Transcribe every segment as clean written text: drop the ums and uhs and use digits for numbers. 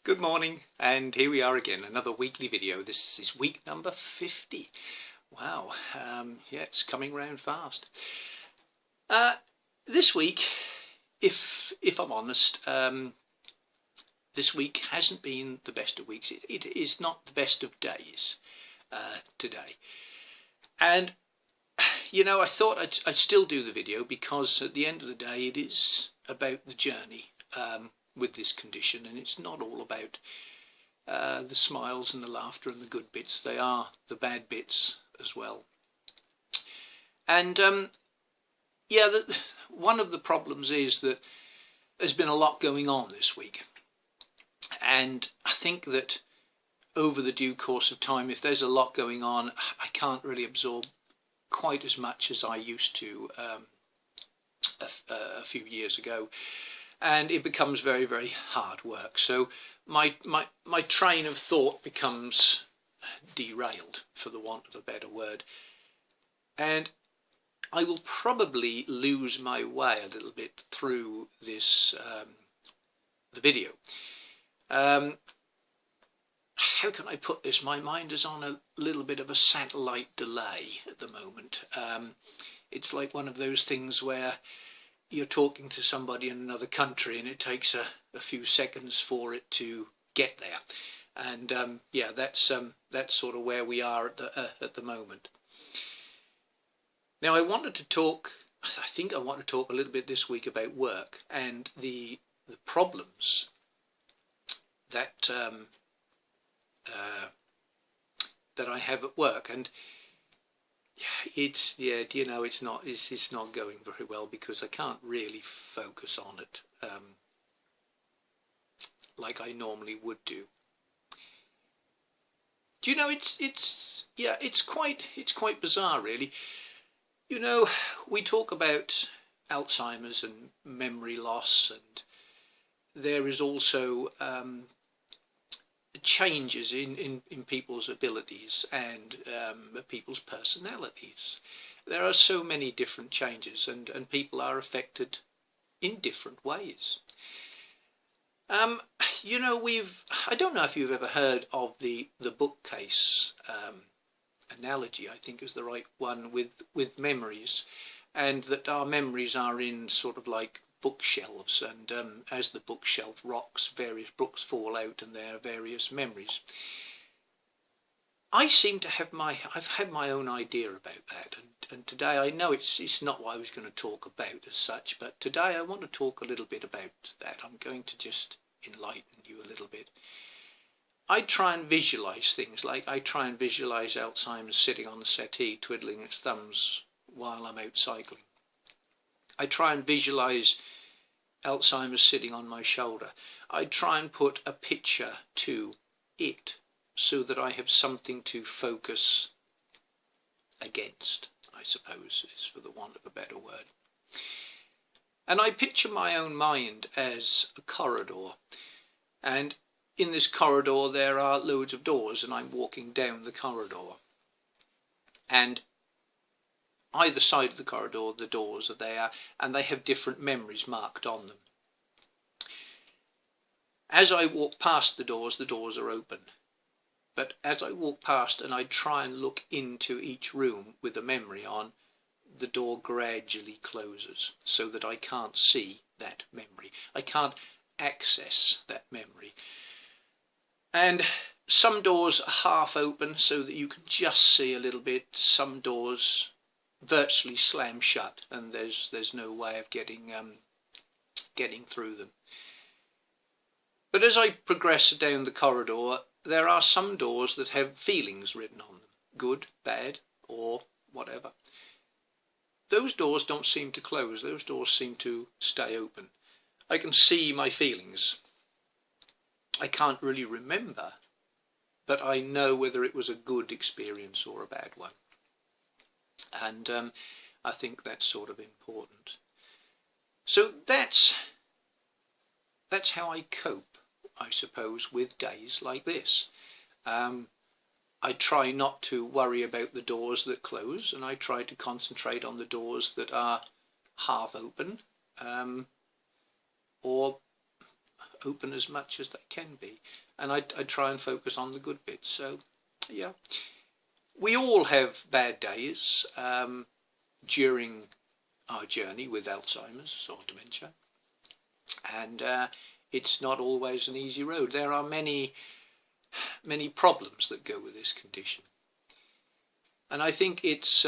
Good morning, and here we are again, another weekly video. This is week number 50. Wow, yeah, it's coming round fast. This week, if I'm honest, this week hasn't been the best of weeks. It is not the best of days today. And, you know, I thought I'd still do the video because at the end of the day it is about the journey with this condition, and it's not all about the smiles and the laughter and the good bits. They are the bad bits as well. And yeah, one of the problems is that there's been a lot going on this week, and I think that over the due course of time, if there's a lot going on, I can't really absorb quite as much as I used to a few years ago. And it becomes very, very hard work. So my train of thought becomes derailed, for the want of a better word. And I will probably lose my way a little bit through this the video. How can I put this? My mind is on a little bit of a satellite delay at the moment. It's like one of those things where you're talking to somebody in another country and it takes a few seconds for it to get there, and yeah, that's sort of where we are at the moment. Now I wanted to talk, I think I want to talk a little bit this week about work and the problems that that I have at work. And it's not going very well because I can't really focus on it like I normally would do. Do you know, it's quite bizarre, really. You know, we talk about Alzheimer's and memory loss, and there is also changes in people's abilities and people's personalities. There are so many different changes, and people are affected in different ways. You know, I don't know if you've ever heard of the bookcase analogy, I think is the right one, with memories, and that our memories are in sort of like bookshelves, and as the bookshelf rocks, various books fall out and there are various memories. I seem to have I've had my own idea about that, and today, I know it's not what I was going to talk about as such, but today I want to talk a little bit about that. I'm going to just enlighten you a little bit. I try and visualize things, like I try and visualize Alzheimer's sitting on the settee twiddling its thumbs while I'm out cycling. I try and visualize Alzheimer's sitting on my shoulder. I try and put a picture to it so that I have something to focus against, I suppose, is for the want of a better word. And I picture my own mind as a corridor, and in this corridor there are loads of doors, and I'm walking down the corridor, and either side of the corridor the doors are there, and they have different memories marked on them. As I walk past the doors are open, but as I walk past and I try and look into each room with a memory on, the door gradually closes so that I can't see that memory. I can't access that memory. And some doors are half open so that you can just see a little bit. Some doors virtually slam shut, and there's no way of getting through them. But as I progress down the corridor, there are some doors that have feelings written on them, good, bad, or whatever. Those doors don't seem to close. Those doors seem to stay open. I can see my feelings. I can't really remember, but I know whether it was a good experience or a bad one. And I think that's sort of important. So that's how I cope, I suppose, with days like this. I try not to worry about the doors that close, and I try to concentrate on the doors that are half open, or open as much as they can be, and I try and focus on the good bits. So yeah, we all have bad days during our journey with Alzheimer's or dementia, and it's not always an easy road. There are many problems that go with this condition, and I think it's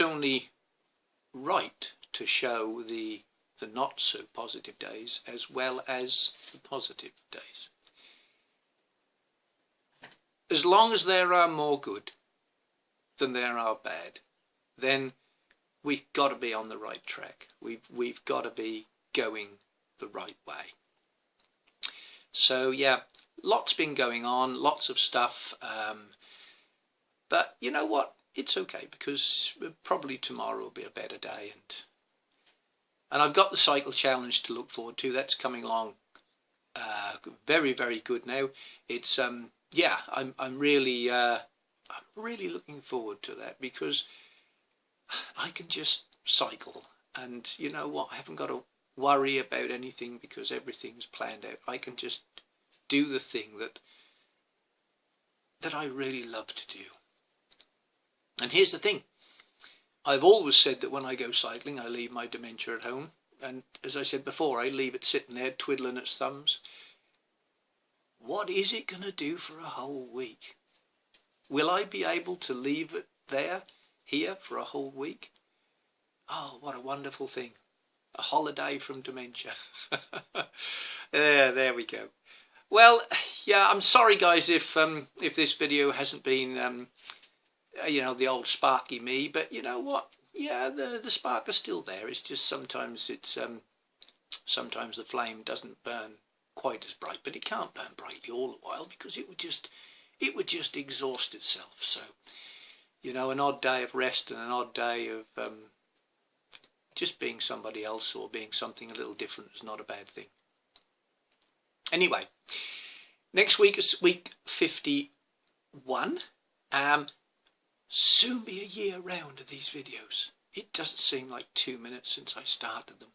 only right to show the not so positive days as well as the positive days. As long as there are more good than there are bad, then we've got to be on the right track. We've got to be going the right way. So yeah, lots been going on, lots of stuff, but you know what? It's okay, because probably tomorrow will be a better day, and I've got the cycle challenge to look forward to. That's coming along very, very good now. It's yeah, I'm really looking forward to that, because I can just cycle, and you know what? I haven't got to worry about anything because everything's planned out. I can just do the thing that I really love to do. And here's the thing, I've always said that when I go cycling I leave my dementia at home, and as I said before, I leave it sitting there twiddling its thumbs. What is it going to do for a whole week? Will I be able to leave it here for a whole week? Oh, what a wonderful thing. A holiday from dementia. There we go. Well, yeah, I'm sorry guys if this video hasn't been you know, the old sparky me, but you know what? Yeah, the spark is still there. It's just sometimes sometimes the flame doesn't burn quite as bright, but it can't burn brightly all the while, because it would just exhaust itself. So, you know, an odd day of rest and an odd day of just being somebody else or being something a little different is not a bad thing. Anyway, next week is week 51. Soon be a year round of these videos. It doesn't seem like 2 minutes since I started them.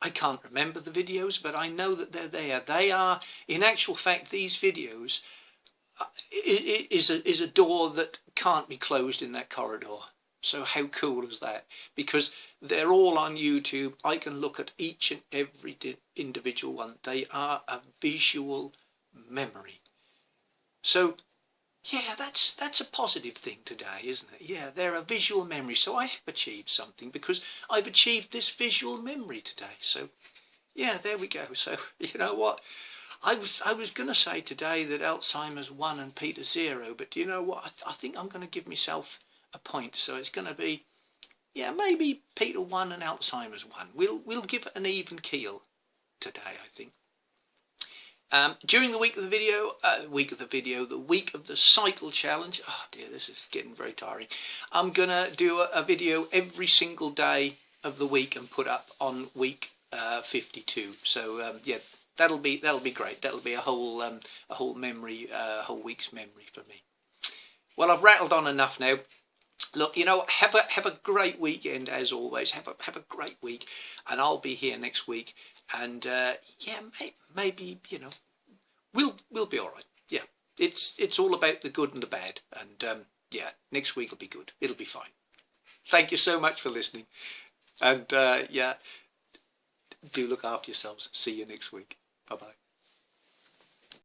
I can't remember the videos, but I know that they're there. They are, in actual fact, these videos is a door that can't be closed in that corridor. So how cool is that? Because they're all on YouTube. I can look at each and every individual one. They are a visual memory. So yeah, that's a positive thing today, isn't it? Yeah, they're a visual memory. So I have achieved something, because I've achieved this visual memory today. So yeah, there we go. So you know what? I was going to say today that Alzheimer's 1 and Peter 0, but do you know what? I think I'm going to give myself a point. So it's going to be, yeah, maybe Peter 1 and Alzheimer's 1. We'll give it an even keel today, I think. During the week of the cycle challenge, oh dear, this is getting very tiring. I'm gonna do a video every single day of the week and put up on week 52. So yeah, that'll be great. That'll be a whole memory, a whole week's memory for me. Well, I've rattled on enough now. Look, you know, have a great weekend as always. Have a great week, and I'll be here next week. And yeah, maybe, you know, we'll be all right. Yeah, it's all about the good and the bad, and yeah, next week will be good. It'll be fine. Thank you so much for listening, and yeah, do look after yourselves. See you next week. Bye bye.